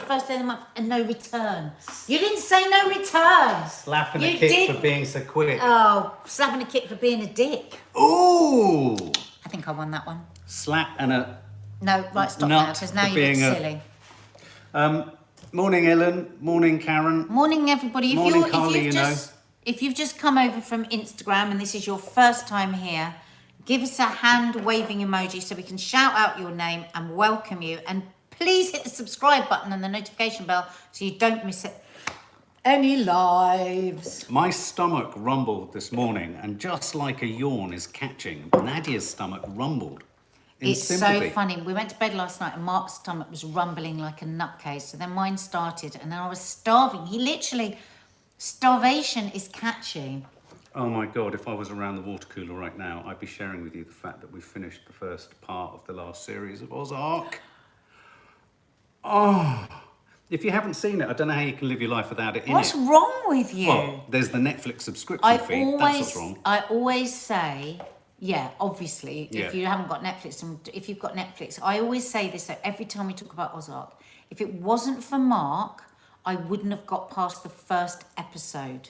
first day of the month and no return. You didn't say no return. Slapping a kick for being so quick. Oh, slapping a kick for being a dick. Ooh. I think I won that one. Slap and a... No, right, stop now, because now you look silly. Morning, Ellen. Morning, Karen. Morning, everybody. Morning, Carly, if you've just come over from Instagram and this is your first time here, give us a hand-waving emoji so we can shout out your name and welcome you. And please hit the subscribe button and the notification bell so you don't miss any lives. My stomach rumbled this morning, and just like a yawn is catching, Nadia's stomach rumbled. It's so funny. We went to bed last night and Mark's stomach was rumbling like a nutcase. So then mine started and then I was starving. He literally, starvation is catching. Oh my God, if I was around the water cooler right now, I'd be sharing with you the fact that we finished the first part of the last series of Ozark. Oh, if you haven't seen it, I don't know how you can live your life without it in What's wrong with you? Well, there's the Netflix subscription feed, that's what's wrong. I always say... Yeah, obviously, if you haven't got Netflix, and if you've got Netflix, I always say this though, every time we talk about Ozark, if it wasn't for Mark, I wouldn't have got past the first episode.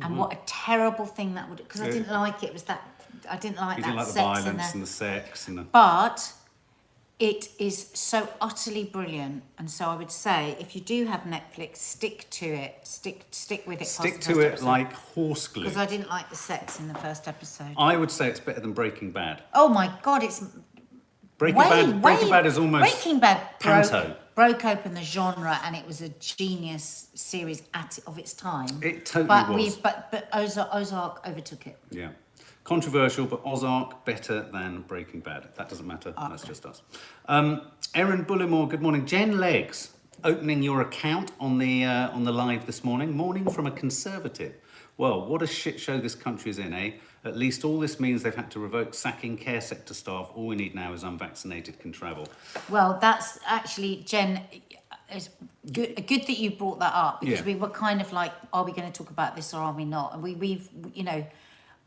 And what a terrible thing that would, because I didn't like it, was that, I didn't like that the sex violence and the sex and the... But it is so utterly brilliant, and so I would say if you do have Netflix, stick to it, stick with it. Stick to it like horse glue. Because I didn't like the sex in the first episode. I would say it's better than Breaking Bad. Oh my God, it's Breaking Bad is almost Breaking Bad panto. Broke open the genre, and it was a genius series of its time. It totally was. But Ozark overtook it. Yeah. Controversial, but Ozark better than Breaking Bad. That doesn't matter. Okay. That's just us. Erin Bullimore, good morning. Jen Leggs, opening your account on the live this morning. Morning from a Conservative. Well, what a shit show this country is in, eh? At least all this means they've had to revoke sacking care sector staff. All we need now is unvaccinated can travel. Well, that's actually, Jen, it's good that you brought that up, because we were kind of like, are we going to talk about this or are we not? And we've you know,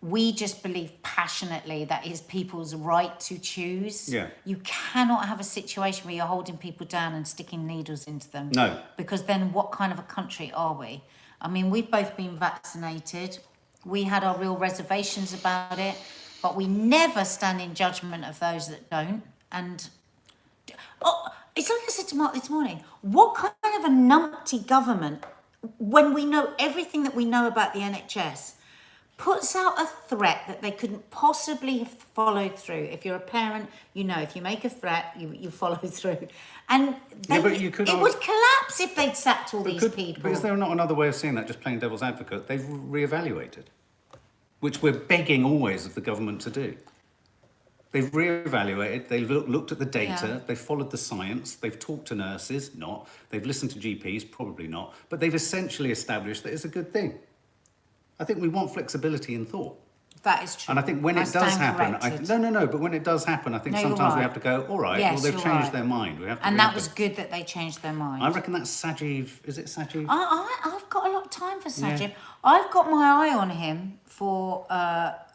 we just believe passionately that it is people's right to choose. Yeah. You cannot have a situation where you're holding people down and sticking needles into them. No. Because then what kind of a country are we? I mean, we've both been vaccinated. We had our real reservations about it, but we never stand in judgment of those that don't. And it's like I said to Mark this morning, what kind of a numpty government, when we know everything that we know about the NHS, puts out a threat that they couldn't possibly have followed through. If you're a parent, you know, if you make a threat, you follow through. And it would collapse if they'd sacked all these people. But is there not another way of seeing that, just playing devil's advocate? They've reevaluated, which we're begging always of the government to do. They've reevaluated, they've looked at the data, they've followed the science, they've talked to nurses, not. They've listened to GPs, probably not. But they've essentially established that it's a good thing. I think we want flexibility in thought. That is true. And I think when it does happen, but when it does happen, I think sometimes we have to go, all right, well, they've changed their mind. That was good that they changed their mind. I reckon that's Sajiv. Is it Sajiv? I've got a lot of time for Sajiv. Yeah. I've got my eye on him for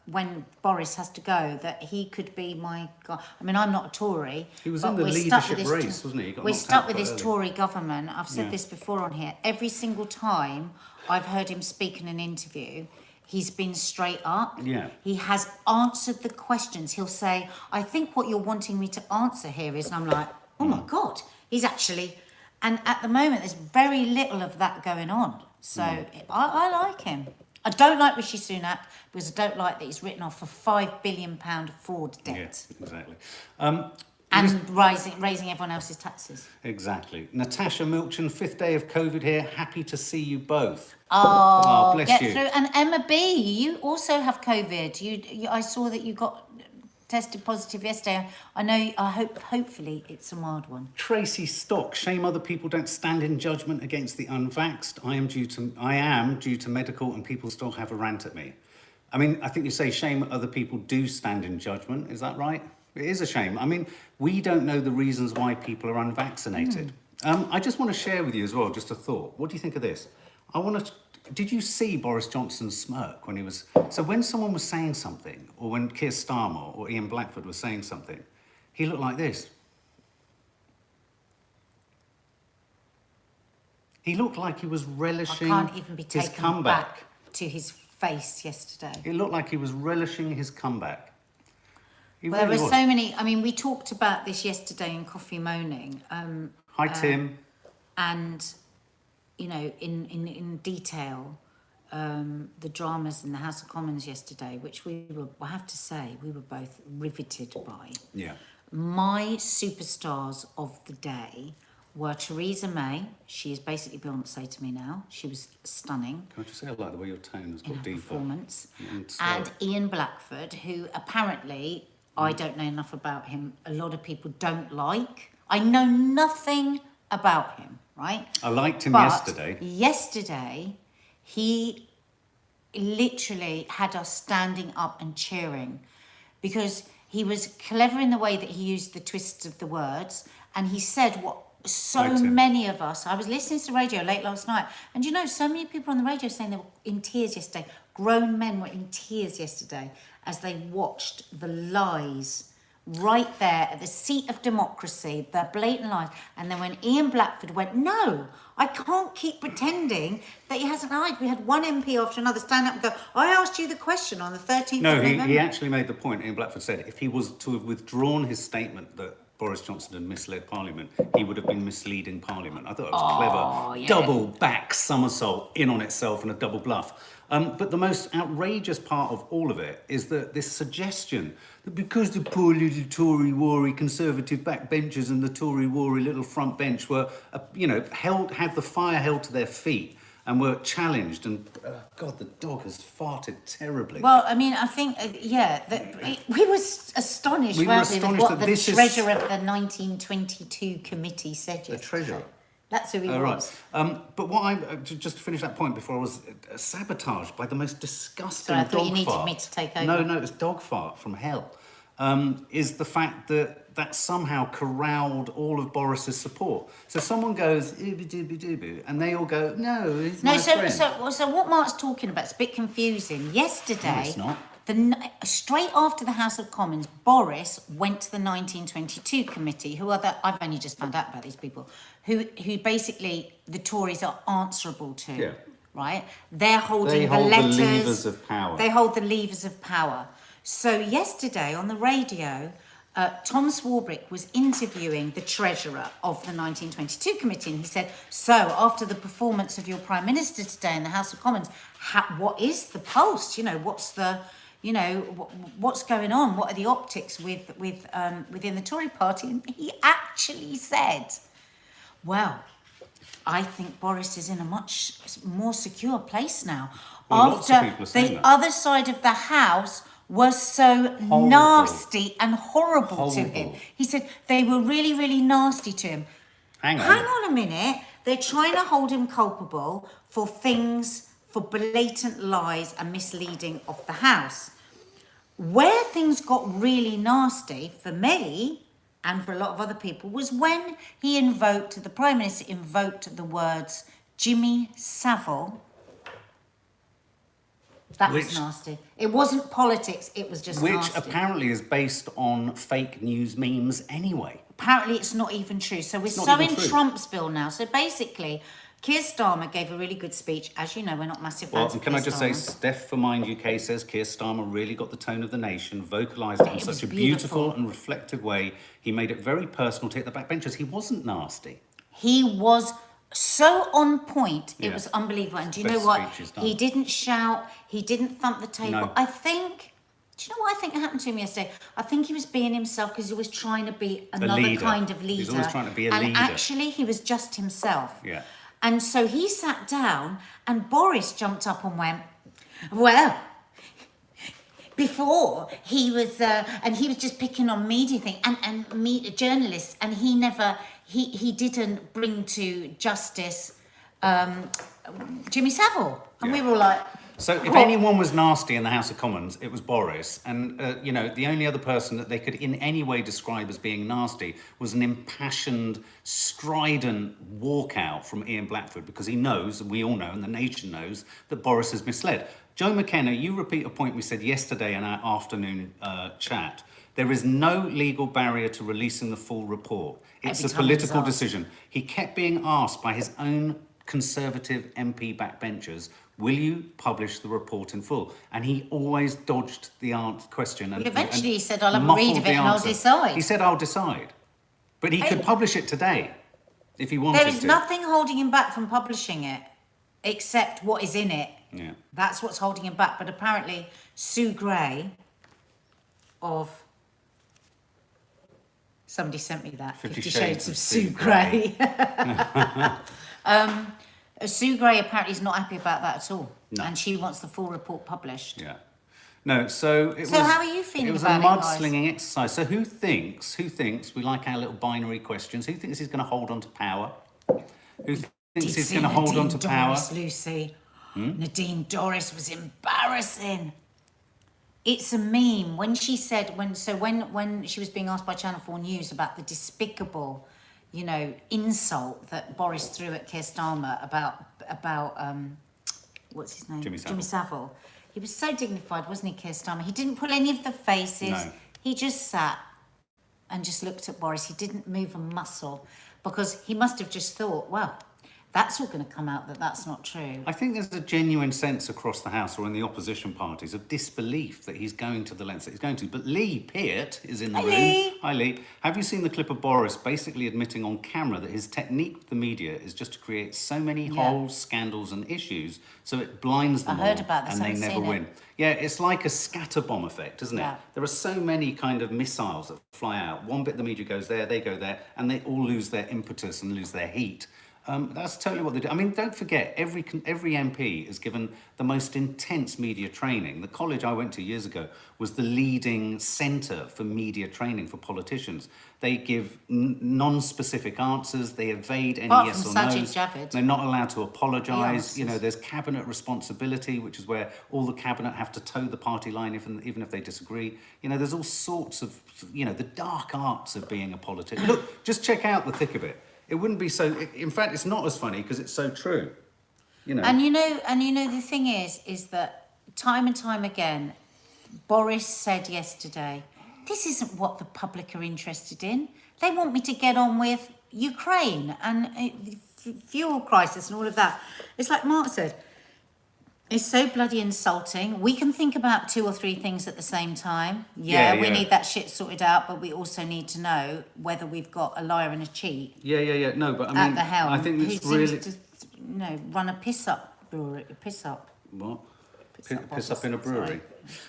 when Boris has to go, that he could be my guy. I mean, I'm not a Tory. He was in the leadership race, wasn't he? We're stuck with this Tory government. I've said this before on here. Every single time I've heard him speak in an interview, he's been straight up. Yeah. He has answered the questions. He'll say, I think what you're wanting me to answer here is, and I'm like, oh my God, he's actually, and at the moment, there's very little of that going on. So I like him. I don't like Rishi Sunak because I don't like that he's written off for £5 billion fraud debt. Yes, exactly. And raising everyone else's taxes. Exactly. Natasha Milchan, 5th day of COVID here. Happy to see you both. Oh, bless you. Through. And Emma B, you also have COVID. You I saw that you got tested positive yesterday. Hopefully it's a mild one. Tracy Stock, shame other people don't stand in judgment against the unvaxxed. I am due to medical and people still have a rant at me. I mean, I think you say shame other people do stand in judgment. Is that right? It is a shame. I mean, we don't know the reasons why people are unvaccinated. I just want to share with you as well, just a thought. What do you think of this? Did you see Boris Johnson's smirk when he was... So when someone was saying something, or when Keir Starmer or Ian Blackford was saying something, he looked like this. He looked like he was I relishing can't even be his taken comeback. back to his face yesterday. It looked like he was relishing his comeback. He Well, there really were was. so many. I mean, we talked about this yesterday in Coffee Moaning, Hi, Tim. and you know, in detail, the dramas in the House of Commons yesterday, which we were, I have to say, we were both riveted by. Yeah. My superstars of the day were Theresa May. She is basically Beyonce to me now. She was stunning Can I just say I like the way your tone has in got her deeper. performance. And slower. And Ian Blackford, who apparently, I don't know enough about him, a lot of people don't like. I know nothing about him, right? I liked him But yesterday. yesterday, he literally had us standing up and cheering because he was clever in the way that he used the twists of the words, and he said what so Liked him. many of us, I was listening to the radio late last night, and you know, so many people on the radio saying they were in tears yesterday. Grown men were in tears yesterday as they watched the lies right there at the seat of democracy, the blatant lies. And then when Ian Blackford went, no, I can't keep pretending that he hasn't lied. We had one MP after another stand up and go, I asked you the question on the 13th No, of November. he actually made the point. Ian Blackford said if he was to have withdrawn his statement that Boris Johnson had misled Parliament, he would have been misleading Parliament. I thought it was clever. yeah. Double back somersault in on itself and a double bluff. But the most outrageous part of all of it is that this suggestion that because the poor little Tory-Wory Conservative backbenchers and the Tory-Wory little front bench were, had the fire held to their feet and were challenged, and God, the dog has farted terribly. Well, I mean, I think, we were astonished, We were weren't we, with astonished what that the this is- treasurer of the 1922 committee said yesterday. The treasurer? That's who he Oh, was. right. But what just to finish that point before I was sabotaged by the most disgusting Sorry, I thought dog you needed fart. me to take over. No, it's dog fart from hell. Is the fact that somehow corralled all of Boris's support. So someone goes, ooby-dooby-dooby, and they all go, no, he's my friend. So what Mark's talking about is a bit confusing. Yesterday, No, it's not. Straight after the House of Commons, Boris went to the 1922 committee, I've only just found out about these people, who basically the Tories are answerable to, Yeah. right? They're holding They the hold the letters. levers of power. They hold the levers of power. So yesterday on the radio, Tom Swarbrick was interviewing the treasurer of the 1922 committee, and he said, so after the performance of your Prime Minister today in the House of Commons, what is the pulse? What's going on? What are the optics within the Tory party? And he actually said, well, I think Boris is in a much more secure place now. Well, lots of After people are saying the that. other side of the House was so Horrible. nasty and horrible to him. Horrible. He said they were really, really nasty to him. Hang on. Hang on a minute. They're trying to hold him culpable for blatant lies and misleading of the House. Where things got really nasty for me and for a lot of other people was when the Prime Minister invoked the words Jimmy Savile. That was Which- nasty. It wasn't politics, it was just Which nasty. apparently is based on fake news memes anyway. Apparently it's not even true. So we're It's not so even in true. Trumpsville now. So basically, Keir Starmer gave a really good speech. As you know, we're not massive Well, fans and of can I Keir just say, Starmer. Steph for Mind UK says Keir Starmer really got the tone of the nation, vocalised it in It was such a beautiful. beautiful and reflective way. He made it very personal to hit the backbenchers. He wasn't nasty. He was so on point. It Yeah. was unbelievable. And do you Best know what? speech he's done. He didn't shout. He didn't thump the table. No. Do you know what I think happened to him yesterday? I think he was being himself because he was trying to be another leader. kind of leader. He's always trying to be a and leader. actually, he was just himself. Yeah. And so he sat down, and Boris jumped up and went, well, before he was, and he was just picking on media journalists, and he didn't bring to justice Jimmy Savile. And we Yeah. were all like, So if what? anyone was nasty in the House of Commons, it was Boris. And, the only other person that they could in any way describe as being nasty was an impassioned, strident walkout from Ian Blackford, because he knows, and we all know, and the nation knows, that Boris has misled. Joe McKenna, you repeat a point we said yesterday in our afternoon chat. There is no legal barrier to releasing the full report. It's Every a time he was political asked. decision. He kept being asked by his own Conservative MP backbenchers, will you publish the report in full? And he always dodged the question. And, Well, eventually and he said, I'll have a read muffled of the it and I'll answer. decide. He said, I'll decide. But he could publish it today if he wanted to. There is nothing holding him back from publishing it, except what is in it. Yeah. That's what's holding him back. But apparently, Sue Gray of... Somebody sent me that. 50 Shades of Sue Gray. Sue Gray apparently is not happy about that at all. No. And she wants the full report published. Yeah. No, so So how are you feeling It was about a it, guys? mudslinging exercise. So who thinks, we like our little binary questions, who thinks he's going to hold on to power? Who thinks he's going to hold on to power? Doris, Lucy. Nadine Dorris was embarrassing. It's a meme. When she said, when she was being asked by Channel 4 News about the despicable, insult that Boris threw at Keir Starmer about what's his name? Jimmy Savile. Jimmy Savile. He was so dignified, wasn't he, Keir Starmer? He didn't pull any of the faces. No. He just sat and just looked at Boris. He didn't move a muscle because he must have just thought, well, that's all going to come out that's not true. I think there's a genuine sense across the House or in the opposition parties of disbelief that he's going to the lengths that he's going to. But Lee Peart is in the room. Lee. Hi, Lee. Have you seen the clip of Boris basically admitting on camera that his technique with the media is just to create so many holes, scandals and issues so it blinds them I heard all about this, and I they haven't never seen win? Yeah, it's like a scatter bomb effect, isn't it? Yeah. There are so many kind of missiles that fly out. One bit of the media goes there, they go there, and they all lose their impetus and lose their heat. That's totally what they do. I mean, don't forget, every MP is given the most intense media training. The college I went to years ago was the leading centre for media training for politicians. They give non-specific answers. They evade any Apart yes from or Sajid no's. Javid. They're not allowed to apologise. Yes. There's cabinet responsibility, which is where all the cabinet have to toe the party line, even if they disagree. There's all sorts of, the dark arts of being a politician. Look, just check out the thick of it. It wouldn't be so. In fact, it's not as funny because it's so true. And the thing is that time and time again, Boris said yesterday, this isn't what the public are interested in. They want me to get on with Ukraine and fuel crisis and all of that. It's like Mark said, it's so bloody insulting. We can think about 2 or 3 things at the same time. Yeah, we need that shit sorted out, but we also need to know whether we've got a liar and a cheat. Yeah. No, but I mean, at the helm. I think it's who really. seems to, run a piss up brewery. Piss up. What? Piss bottle, up in a brewery. sorry.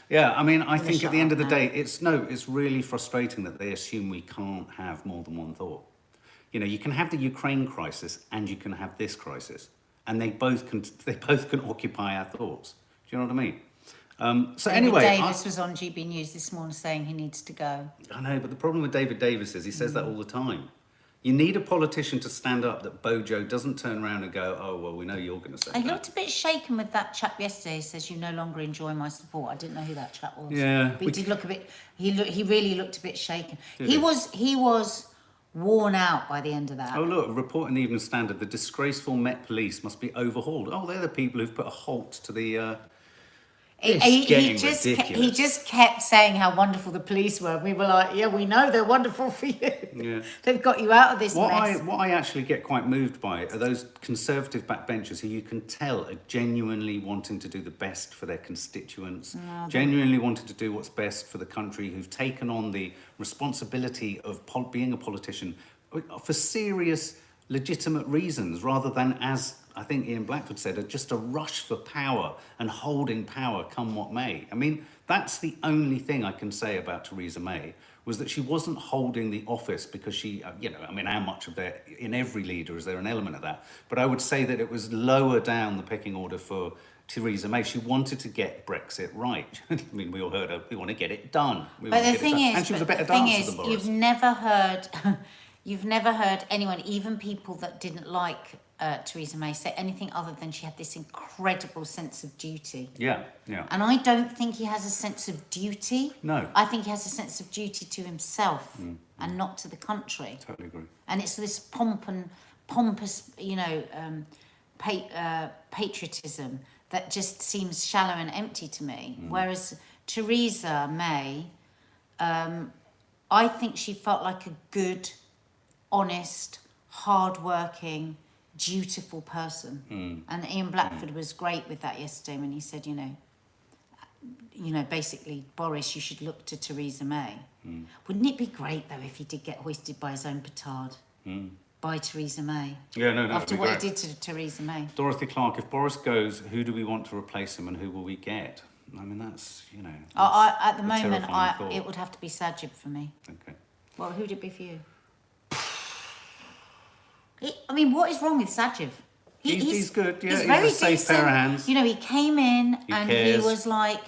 Yeah, I mean, I think shut at the end up of the now. day, it's really frustrating that they assume we can't have more than one thought. You can have the Ukraine crisis and you can have this crisis, and they both can occupy our thoughts. Do you know what I mean? David Davis was on GB News this morning saying he needs to go. I know, but the problem with David Davis is he says that all the time. You need a politician to stand up that Bojo doesn't turn around and go, oh, well, we know you're going to say I that. looked a bit shaken with that chap yesterday. He says, you no longer enjoy my support. I didn't know who that chap was. Yeah. But he did look a bit, he really looked a bit shaken. Did He he? was worn out by the end of that. Oh, look, report in the Evening Standard, the disgraceful Met Police must be overhauled. Oh, they're the people who've put a halt to the... He just kept saying how wonderful the police were. We were like, yeah, we know they're wonderful for you. Yeah. They've got you out of this What mess. I actually get quite moved by are those Conservative backbenchers who you can tell are genuinely wanting to do the best for their constituents, genuinely wanting to do what's best for the country, who've taken on the responsibility of being a politician for serious, legitimate reasons, rather than, as I think Ian Blackford said, just a rush for power and holding power come what may. I mean, that's the only thing I can say about Theresa May, was that she wasn't holding the office because she, how much of there, in every leader is there an element of that? But I would say that it was lower down the pecking order for Theresa May. She wanted to get Brexit right. I mean, we all heard her, we want to get it done. But the thing is, and she was a better dancer than Boris. you've never heard anyone, even people that didn't like Theresa May, say anything other than she had this incredible sense of duty. Yeah. And I don't think he has a sense of duty. No. I think he has a sense of duty to himself and not to the country. Totally agree. And it's this pompous, patriotism that just seems shallow and empty to me. Whereas Theresa May, I think she felt like a good, honest, hard-working, dutiful person. And Ian Blackford was great with that yesterday when he said, you know, basically, Boris, you should look to Theresa May. Wouldn't it be great, though, if he did get hoisted by his own petard by Theresa May? Yeah, no, after what he did to Theresa May. Dorothy Clark, if Boris goes, who do we want to replace him and who will we get? I mean, that's, you know... At the moment, it would have to be Sajid for me. Okay. Well, who'd it be for you? I mean, what is wrong with Sajid? He's good, yeah. He's very a safe decent. pair of hands. You know, he came in and cares. he was like,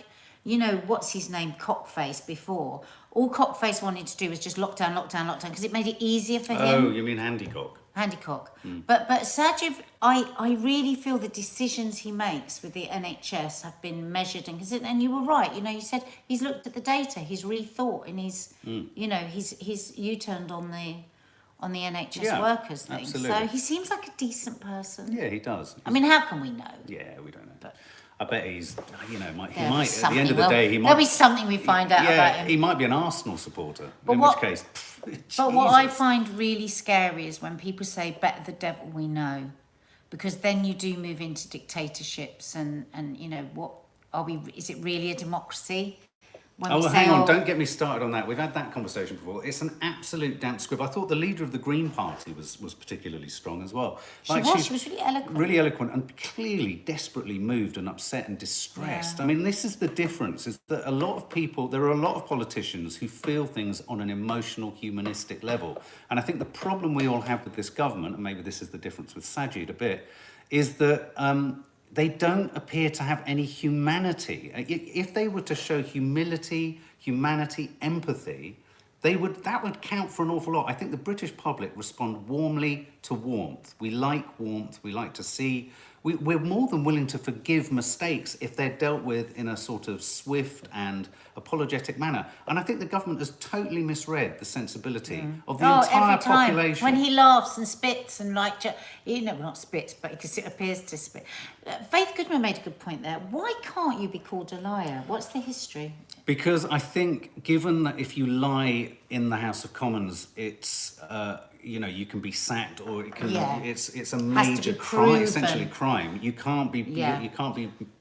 you know, what's his name, Cockface before. All Cockface wanted to do was just lockdown, because it made it easier for him. Oh, you mean Handycock? Handycock. But Sajid, I really feel the decisions he makes with the NHS have been measured and considered. And you were right, you know, you said he's looked at the data, he's rethought, and he's, you know, he's U-turned on the NHS workers thing. Absolutely. So he seems like a decent person. Yeah, he does. I mean, how can we know? Yeah, we don't know. But I bet he's, you know, he might, there'll be at the something. end of the Well, day, he might... There'll be something we find out about him. he might be an Arsenal supporter, But which case... But what I Jesus. find really scary is when people say, better the devil we know. Because then you do move into dictatorships and you know, what are we... Is it really a democracy? When we say, hang on, don't get me started on that. We've had that conversation before. It's an absolute damp squib. I thought the leader of the Green Party was particularly strong as well. She was really eloquent. Really eloquent and clearly desperately moved and upset and distressed. I mean, this is the difference, is that there are a lot of politicians who feel things on an emotional, humanistic level. And I think the problem we all have with this government, and maybe this is the difference with Sajid a bit, is that... they don't appear to have any humanity. If they were to show humility, humanity, empathy, that would count for an awful lot. I think the British public respond warmly to warmth. We like warmth. We like to see... We're more than willing to forgive mistakes if they're dealt with in a sort of swift and apologetic manner. And I think the government has totally misread the sensibility of the entire every time. population. When he laughs and spits and like, you know, not spits, but because it appears to spit. Faith Goodman made a good point there. Why can't you be called a liar? What's the history? Because I think, given that if you lie in the House of Commons, it's you know, you can be sacked, or it can it's a major crime, essentially crime. You can't be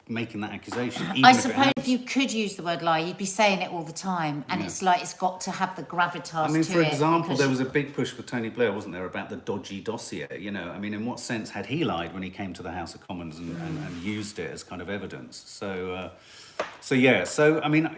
making that accusation. Even I if it suppose has. if you could use the word lie, you'd be saying it all the time, and it's like it's got to have the gravitas. I mean, to for it example, there was a big push with Tony Blair, wasn't there, about the dodgy dossier? You know, I mean, in what sense had he lied when he came to the House of Commons and used it as kind of evidence? So I mean,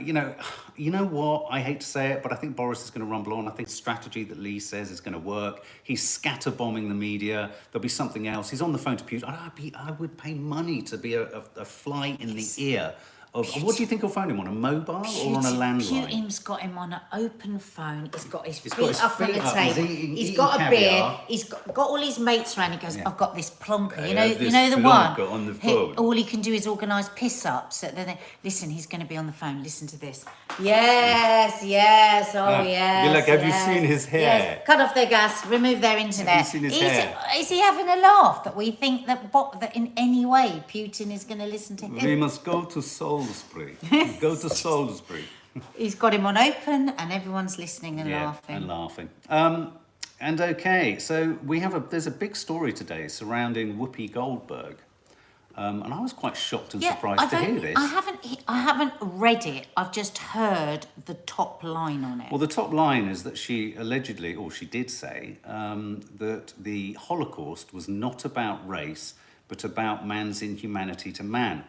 you know what? I hate to say it, but I think Boris is going to rumble on. I think the strategy that Lee says is going to work. He's scatterbombing the media. There'll be something else. He's on the phone to Putin. I would pay money to be a fly in the ear of... What do you think he'll phone him on? A mobile or on a landline? Putin's got him on an open phone. He's got his feet his up on feet the up. table. He's got a caviar. beard. He's got all his mates around. He goes, I've got this plonker. You this know the one. plonker on the phone. All he can do is organise piss-ups. Listen, he's going to be on the phone. Listen to this. Yes. Yes. You're like, have you seen his hair? Yes. Cut off their gas. Remove their internet. Have you seen his hair? Is he having a laugh that we think that in any way Putin is going to listen to him? We must go to Salisbury. Go to Salisbury. He's got him on open, and everyone's listening and laughing. And laughing. And okay, so there's a big story today surrounding Whoopi Goldberg. And I was quite shocked and surprised to hear this. I haven't read it. I've just heard the top line on it. Well, the top line is that she allegedly, or she did say, that the Holocaust was not about race, but about man's inhumanity to man.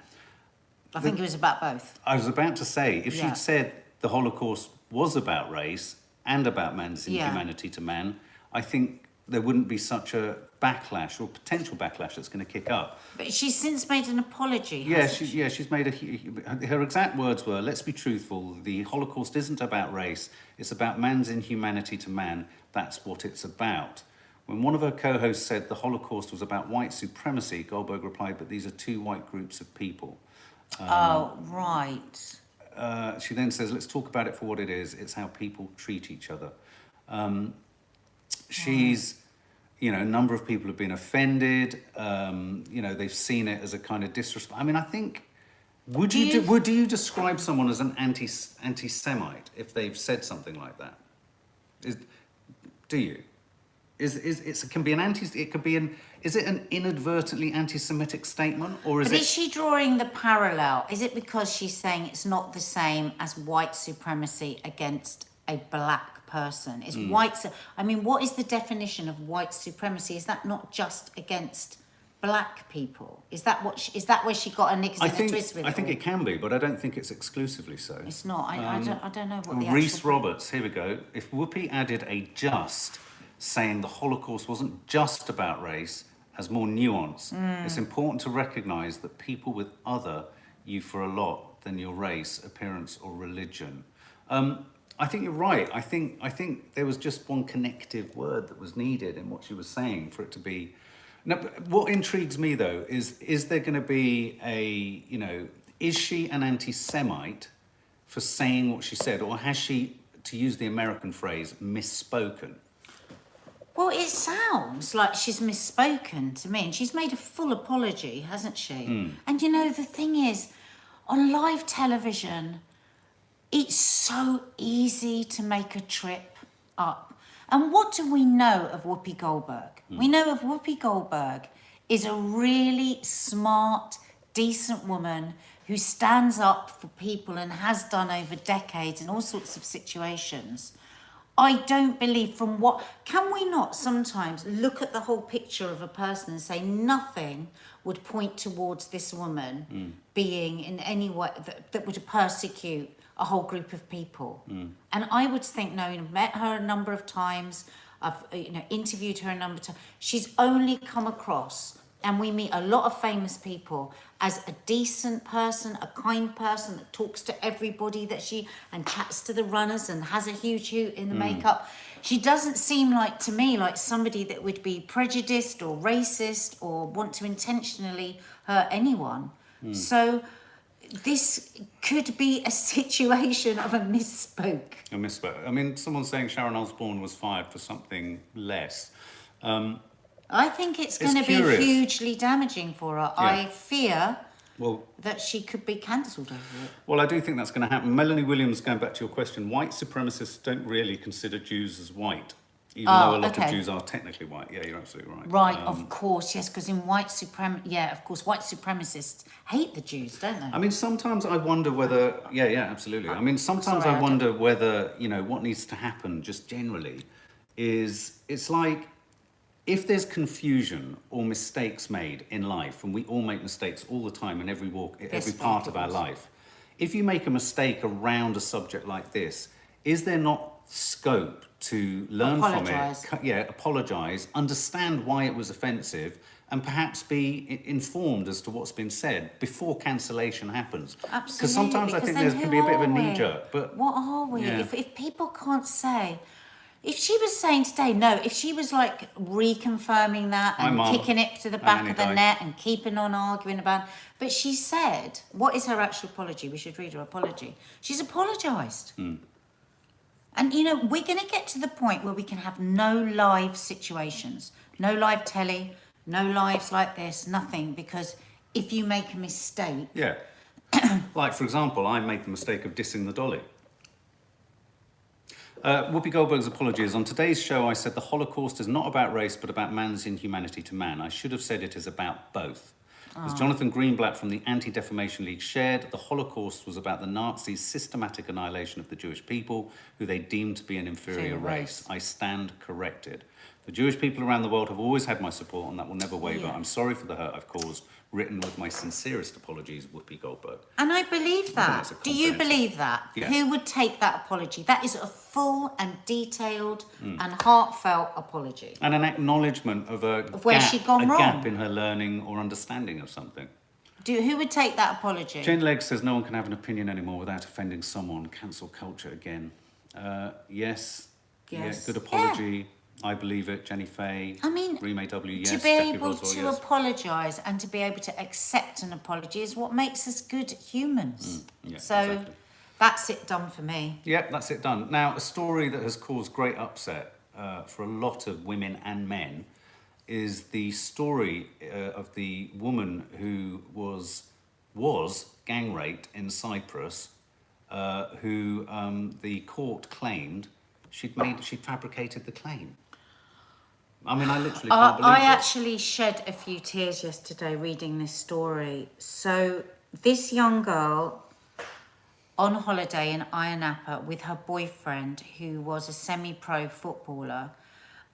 I think it was about both. I was about to say, if she'd said the Holocaust was about race and about man's inhumanity to man, I think there wouldn't be such a backlash or potential backlash that's going to kick up. But she's since made an apology. She's made her exact words were, let's be truthful, the Holocaust isn't about race, it's about man's inhumanity to man, that's what it's about. When one of her co-hosts said the Holocaust was about white supremacy, Goldberg replied, but these are two white groups of people. Right. She then says, let's talk about it for what it is. It's how people treat each other. She's, you know, a number of people have been offended. You know, they've seen it as a kind of disrespect. I mean, I think, would you describe someone as an anti-Semite if they've said something like that? Do you? It could be Is it an inadvertently anti-Semitic statement, or is But it? is she drawing the parallel? Is it because she's saying it's not the same as white supremacy against a black person? Is I mean, what is the definition of white supremacy? Is that not just against black people? Is that where she got her knickers in a twist with it? I think it can be, but I don't think it's exclusively so. It's not. I don't know what the Rhys actual... Roberts, here we go. If Whoopi added a just, saying the Holocaust wasn't just about race, has more nuance. It's important to recognise that people with other you for a lot than your race, appearance or religion. I think you're right. I think there was just one connective word that was needed in what she was saying for it to be... Now, what intrigues me, though, is there going to be is she an anti-Semite for saying what she said, or has she, to use the American phrase, misspoken? Well, it sounds like she's misspoken to me, and she's made a full apology, hasn't she? And the thing is, on live television, it's so easy to make a trip up. And what do we know of Whoopi Goldberg? We know of Whoopi Goldberg is a really smart, decent woman who stands up for people and has done over decades in all sorts of situations. I don't believe can we not sometimes look at the whole picture of a person and say nothing would point towards this woman being in any way that would persecute a whole group of people? And I would think, I've met her a number of times, I've interviewed her a number of times, she's only come across, and we meet a lot of famous people, as a decent person, a kind person that talks to everybody and chats to the runners and has a huge hoot in the makeup. She doesn't seem to me like somebody that would be prejudiced or racist or want to intentionally hurt anyone. So this could be a situation of a misspoke. A misspoke. I mean, someone's saying Sharon Osbourne was fired for something less. I think it's going to be hugely damaging for her. Yeah. I fear that she could be cancelled over it. Well, I do think that's going to happen. Melanie Williams, going back to your question, white supremacists don't really consider Jews as white, even though a lot of Jews are technically white. Yeah, you're absolutely right. Right, of course, yes, because in white supremacists hate the Jews, don't they? I mean, sometimes I wonder whether... Yeah, absolutely. I mean, sometimes I wonder whether, what needs to happen just generally is... It's like... If there's confusion or mistakes made in life, and we all make mistakes all the time in every part of our life, if you make a mistake around a subject like this, is there not scope to learn from it? Apologise, understand why it was offensive, and perhaps be informed as to what's been said before cancellation happens. Absolutely. Because sometimes I think there can be a bit of a knee-jerk. But what are we? Yeah. If people can't say... If she was saying today, if she was reconfirming that and kicking it to the back of the net and keeping on arguing about it, but she said, what is her actual apology? We should read her apology. She's apologised. And, we're going to get to the point where we can have no live situations, no live telly, no lives like this, nothing, because if you make a mistake... Yeah. Like, for example, I made the mistake of dissing the dolly. Whoopi Goldberg's apology is, on today's show I said the Holocaust is not about race but about man's inhumanity to man. I should have said it is about both. As Jonathan Greenblatt from the Anti-Defamation League shared, the Holocaust was about the Nazis' systematic annihilation of the Jewish people, who they deemed to be an inferior race. I stand corrected. The Jewish people around the world have always had my support, and that will never waver. I'm sorry for the hurt I've caused. Written with my sincerest apologies, Whoopi Goldberg. And I believe that. Do you believe that? Yeah. Who would take that apology? That is a full and detailed and heartfelt apology. And an acknowledgement of where she'd gone wrong. Gap in her learning or understanding of something. Who would take that apology? Jane Legg says no one can have an opinion anymore without offending someone. Cancel culture again. Yes. Yeah, good apology. Yeah. I believe it. Jenny Fay. I mean, Reme W. Yes. To be able to apologise and to be able to accept an apology is what makes us good humans. Exactly. That's it done for me. Yep, that's it done. Now, a story that has caused great upset for a lot of women and men is the story of the woman who was gang raped in Cyprus, who the court claimed she'd fabricated the claim. I mean, I literally can't believe I this. actually shed a few tears yesterday reading this story. So this young girl on holiday in Ayia Napa with her boyfriend, who was a semi-pro footballer,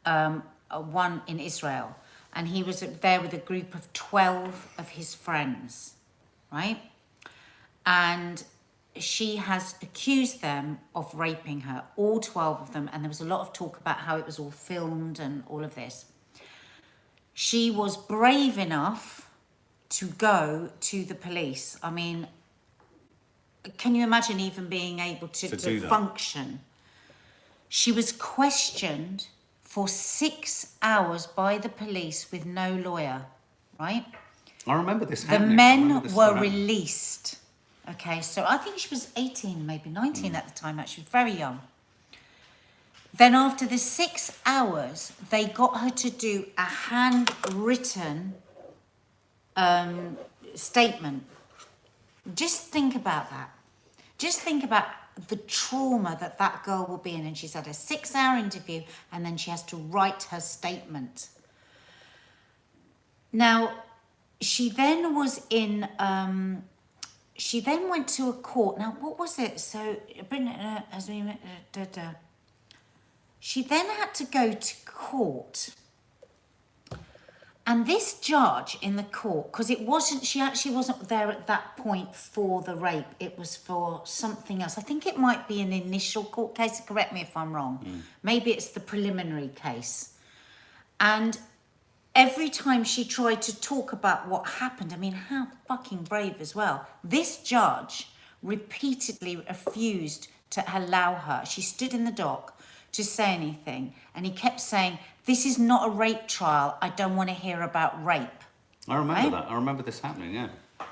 one in Israel, and he was there with a group of 12 of his friends, right? And she has accused them of raping her, all 12 of them, and there was a lot of talk about how it was all filmed and all of this. She was brave enough to go to the police. I mean, can you imagine even being able to function? She was questioned for 6 hours by the police with no lawyer, right? I remember this The happening. men were released. Okay, so I think she was 18, maybe 19 at the time. She was very young. Then after the 6 hours, they got her to do a handwritten statement. Just think about that. Just think about the trauma that that girl will be in. And she's had a 6-hour interview and then she has to write her statement. Now, she then was in, she then went to a court. Now, what was it? So, she then had to go to court. And this judge in the court, because it wasn't, she actually wasn't there at that point for the rape. It was for something else. I think it might be an initial court case. Correct me if I'm wrong. Maybe it's the preliminary case. And every time she tried to talk about what happened, I mean, how fucking brave as well. This judge repeatedly refused to allow her. She stood in the dock to say anything. And he kept saying, this is not a rape trial. I don't want to hear about rape. I remember that. I remember this happening, yeah.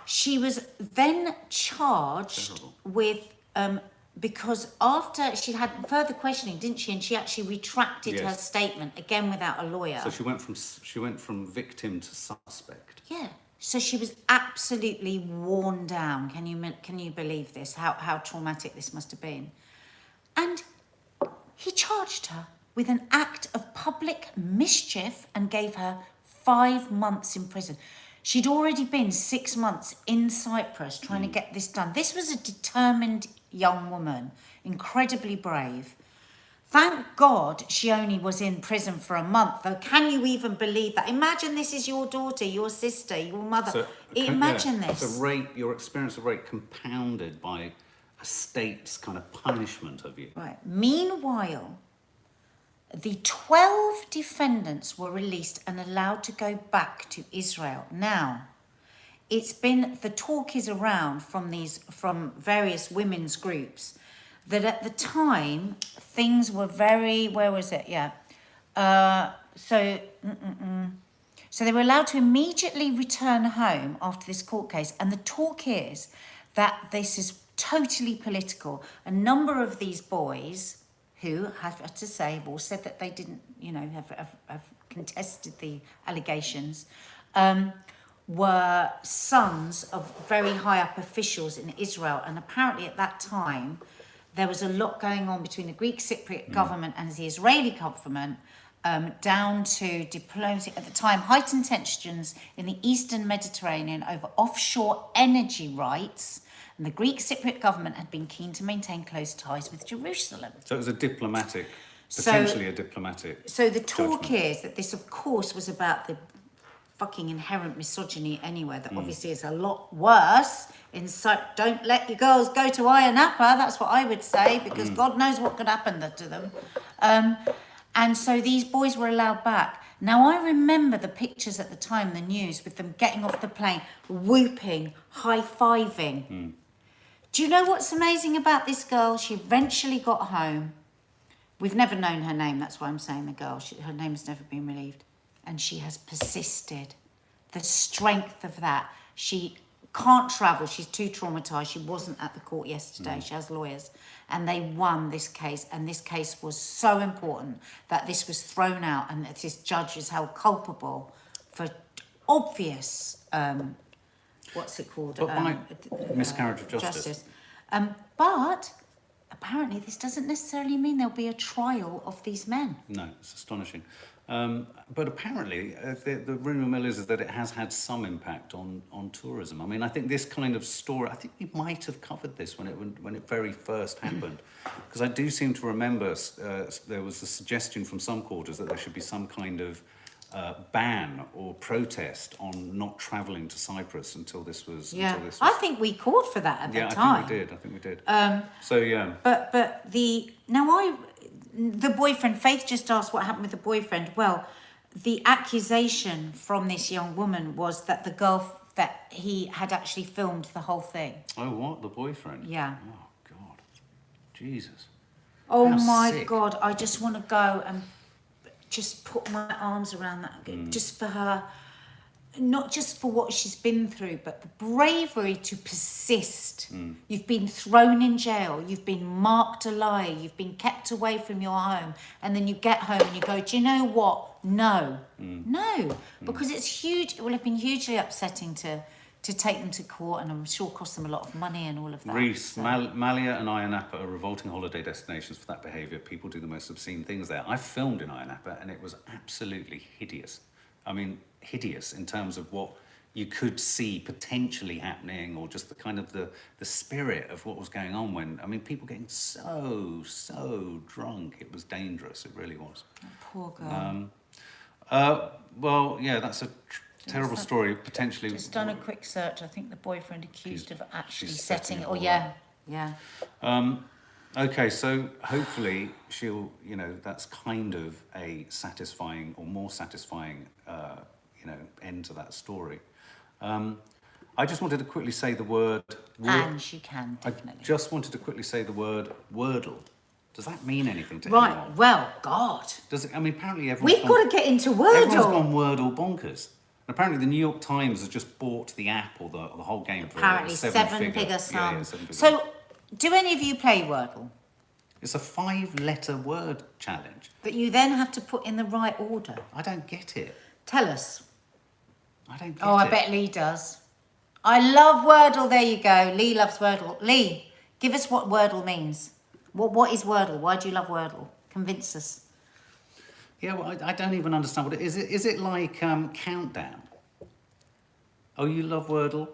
She was then charged with, because after she had further questioning, didn't she? And she actually retracted her statement, again without a lawyer. So she went from victim to suspect. Yeah. So she was absolutely worn down. Can you believe this? How traumatic this must have been. And he charged her with an act of public mischief and gave her 5 months in prison. She'd already been 6 months in Cyprus trying to get this done. This was a determined young woman, incredibly brave. Thank God she only was in prison for a month, though. Can you even believe that? Imagine this is your daughter, your sister, your mother. So, Imagine this. So rape, your experience of rape compounded by a state's kind of punishment of you. Right. Meanwhile, the 12 defendants were released and allowed to go back to Israel. Now, it's been, the talk is around from various women's groups that at the time things were very, where was it? Yeah. So they were allowed to immediately return home after this court case. And the talk is that this is totally political. A number of these boys, who, I have to say, have all said that they didn't, have contested the allegations, were sons of very high up officials in Israel. And apparently at that time, there was a lot going on between the Greek Cypriot government and the Israeli government, down to diplomacy at the time, heightened tensions in the Eastern Mediterranean over offshore energy rights. And the Greek Cypriot government had been keen to maintain close ties with Jerusalem. So it was potentially a diplomatic. So the talk judgment. is that this, of course, was about the fucking inherent misogyny anyway, that obviously is a lot worse. Don't let your girls go to Ayia Napa, that's what I would say, because God knows what could happen to them. And so these boys were allowed back. Now, I remember the pictures at the time, the news, with them getting off the plane, whooping, high-fiving. Do you know what's amazing about this girl? She eventually got home. We've never known her name, that's why I'm saying the girl. Her name's never been relieved. And she has persisted. The strength of that. She can't travel. She's too traumatised. She wasn't at the court yesterday. She has lawyers. And they won this case. And this case was so important that this was thrown out and that this judge is held culpable for obvious, what's it called? Miscarriage of justice. But apparently this doesn't necessarily mean there'll be a trial of these men. No, it's astonishing. But apparently, the rumour mill is that it has had some impact on tourism. I mean, I think this kind of story, I think we might have covered this when it very first happened. Because I do seem to remember there was a suggestion from some quarters that there should be some kind of ban or protest on not travelling to Cyprus until this was... Yeah, Until this was, I think we called for that at the time. I think we did. So, yeah. But the boyfriend, Faith just asked what happened with the boyfriend. Well, the accusation from this young woman was that that he had actually filmed the whole thing. Oh, what? The boyfriend? Yeah. Oh, God. Jesus. Oh How my sick. God, I just want to go and just put my arms around that, just for her, not just for what she's been through, but the bravery to persist. You've been thrown in jail, you've been marked a liar, you've been kept away from your home, and then you get home and you go, do you know what? No. No, because it's huge. It will have been hugely upsetting to take them to court, and I'm sure cost them a lot of money and all of that. Greece, Malia and Ayia Napa are revolting holiday destinations for that behaviour. People do the most obscene things there. I filmed in Ayia Napa and it was absolutely hideous. I mean, hideous in terms of what you could see potentially happening, or just the kind of the spirit of what was going on when, I mean, people getting so drunk. It was dangerous. It really was. Oh, poor girl. Well, yeah, that's a terrible story, potentially. Just done a quick search. I think the boyfriend accused of actually she's setting setting it. Oh, it yeah. Okay, so hopefully she'll, that's kind of a satisfying or more satisfying, end to that story. I just wanted to quickly say the word... And you can, definitely. I just wanted to quickly say the word Wordle. Does that mean anything to Right, anyone? well, God. Does it? I mean, apparently everyone's We've got to get into Wordle. Everyone's gone Wordle bonkers. Apparently, the New York Times has just bought the app or the whole game for Apparently, a seven-figure sum. Yeah, seven-figure. So, do any of you play Wordle? It's a 5-letter word challenge. That you then have to put in the right order. I don't get it. Tell us. I don't get it. Oh, I bet Lee does. I love Wordle. There you go. Lee loves Wordle. Lee, give us what Wordle means. What is Wordle? Why do you love Wordle? Convince us. Yeah, well, I don't even understand what it is. Is it like Countdown? Oh, you love Wordle?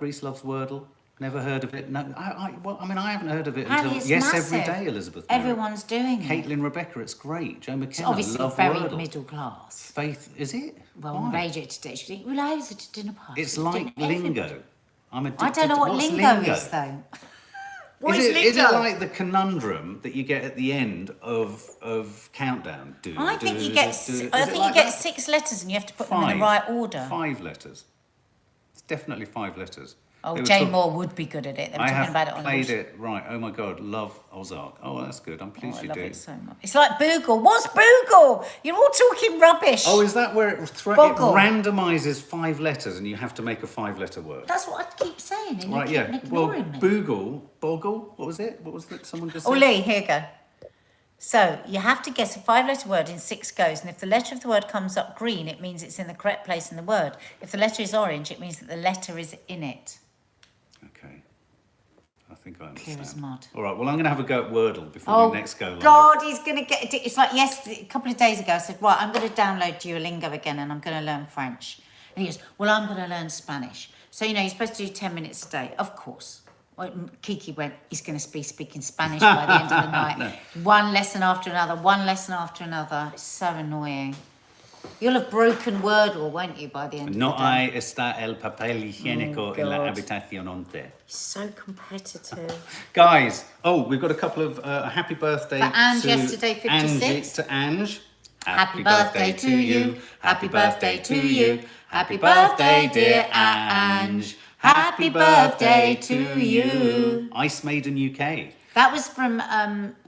Reese loves Wordle? Never heard of it? No, I haven't heard of it Apparently until... it's Yes, massive. every day, Elizabeth. Mary. Everyone's doing it. Caitlin Rebecca, it's great. Joe McKenna, It's obviously love very Wordle. middle class. Faith, is it? Well, on Why? radio today, she was like, well, I was at a dinner party. It's like lingo. I'm addicted I don't know to... what What's lingo is, though. What is lingo? Is it like the conundrum that you get at the end of Countdown? I think you get 6 letters and you have to put them in the right order. 5 letters. It's definitely 5 letters. Oh, Jay Moore would be good at it. They were I talking have about it on played the... it, right. Oh my God, love Ozark. Oh, that's good. I'm pleased I you love do. it so much. It's like Boogle. What's Boogle? You're all talking rubbish. Oh, is that where it Boggle. randomises 5 letters and you have to make a 5-letter word? That's what I keep saying, and Right, you keep yeah. ignoring me. Boggle, what was it? What was that someone just said? Oh, Lee, here you go. So, you have to guess a 5-letter word in 6 goes, and if the letter of the word comes up green, it means it's in the correct place in the word. If the letter is orange, it means that the letter is in it. Okay. I think I Clear as understand. mud. All right, well, I'm going to have a go at Wordle before we next go live. God, he's going to get... It's like a couple of days ago, I said, right, I'm going to download Duolingo again and I'm going to learn French. And he goes, well, I'm going to learn Spanish. So, you're supposed to do 10 minutes a day. Of course. Well, Kiki went, he's going to be speaking Spanish by the end of the night. No. One lesson after another, one lesson after another. It's so annoying. You'll have broken Wordle, won't you, by the end No of the day? hay está el papel higiénico en la God. habitación onte. So competitive. Guys, we've got a couple of happy birthday For Ange to yesterday, 56. To Ange. Happy birthday to you. Happy birthday to you. Happy birthday, dear Ange. Happy birthday to you. Ice Maiden UK. That was from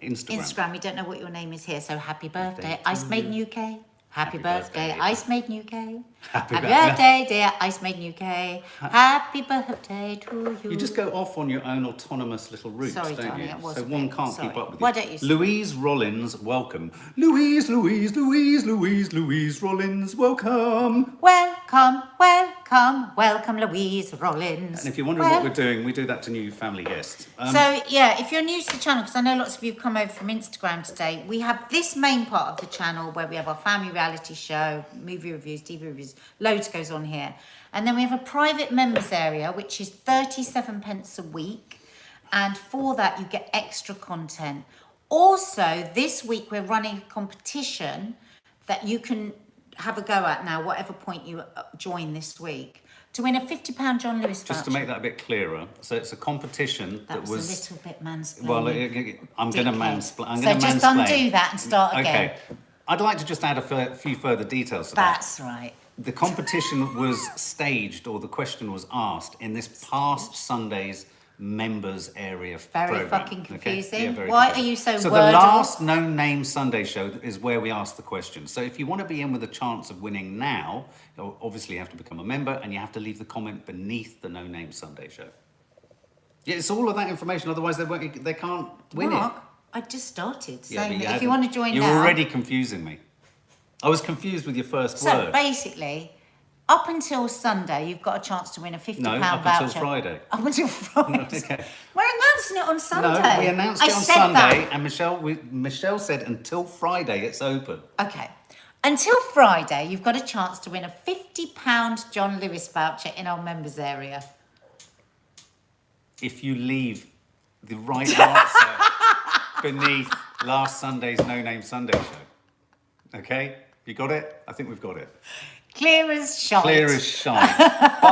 Instagram. We don't know what your name is here, so happy birthday. to Ice Maiden UK. Happy birthday, birthday. Ice Maiden UK. Happy birthday, dear Ice Maiden UK. Happy birthday to you. You just go off on your own autonomous little route, Sorry, don't darling, you? it was So a one bit- can't sorry. keep up with Why you. don't you say- Louise Rollins, welcome. Louise Rollins, welcome. Welcome, Louise Rollins. And if you're wondering what we're doing, we do that to new family guests. So, yeah, if you're new to the channel, because I know lots of you have come over from Instagram today, we have this main part of the channel where we have our family reality show, movie reviews, TV reviews, loads goes on here. And then we have a private members area, which is 37 pence a week. And for that, you get extra content. Also, this week, we're running a competition that you can have a go at now, whatever point you join this week, to win a £50 John Lewis voucher. Just to make that a bit clearer, so it's a competition That was a little bit mansplaining. Well, I'm going to mansplain. So just undo that and start again. Okay. I'd like to just add a few further details to that. That's right. The competition was staged, or the question was asked, in this past Sunday's members area Very programme. fucking confusing. Okay? Yeah, very Why confusing. are you so So Wordle? the last No Name Sunday show is where we ask the question. So if you want to be in with a chance of winning now, you'll obviously have to become a member, and you have to leave the comment beneath the No Name Sunday show. Yeah, it's all of that information. Otherwise, they can't win Mark, it. I just started Yeah, saying but that if you want to join you're now. already confusing me. I was confused with your first So word. basically, up until Sunday, you've got a chance to win a £50 No, up voucher. until Friday. Up until Friday. Okay. We're announcing it on Sunday. No, we announced I it on said Sunday, that. and Michelle said until Friday it's open. Okay. Until Friday, you've got a chance to win a £50 John Lewis voucher in our members area. If you leave the right answer beneath last Sunday's No Name Sunday show. Okay? You got it? I think we've got it. Clear as shite. Clear as shite.